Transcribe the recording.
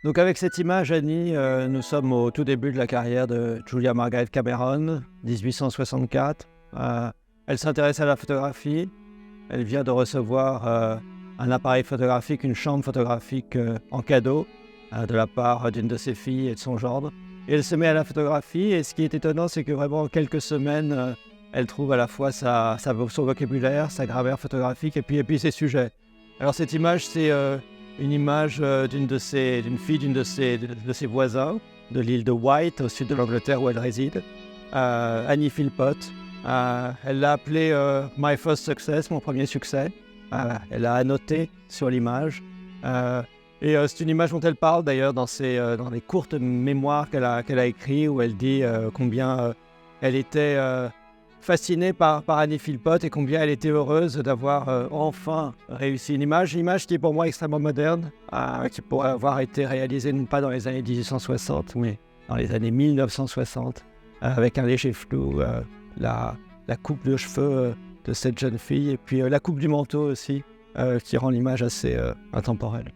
Donc avec cette image, Annie, nous sommes au tout début de la carrière de Julia Margaret Cameron, 1864. Elle s'intéresse à la photographie. Elle vient de recevoir un appareil photographique, une chambre photographique en cadeau de la part d'une de ses filles et de son gendre. Et elle se met à la photographie et ce qui est étonnant, c'est que vraiment en quelques semaines, elle trouve à la fois son vocabulaire, sa grammaire photographique et puis ses sujets. Alors cette image, c'est une image d'une fille de ses voisins de l'île de Wight, au sud de l'Angleterre où elle réside, Annie Philpott. Elle l'a appelée My First Success, mon premier succès. Elle a annoté sur l'image. C'est une image dont elle parle d'ailleurs dans les courtes mémoires qu'elle a écrites, où elle dit combien elle était fascinée par Annie Philpott et combien elle était heureuse d'avoir enfin réussi une image qui est pour moi extrêmement moderne, qui pourrait avoir été réalisée non pas dans les années 1860, mais dans les années 1960, avec un léger flou, la coupe de cheveux de cette jeune fille, et puis la coupe du manteau aussi, qui rend l'image assez intemporelle.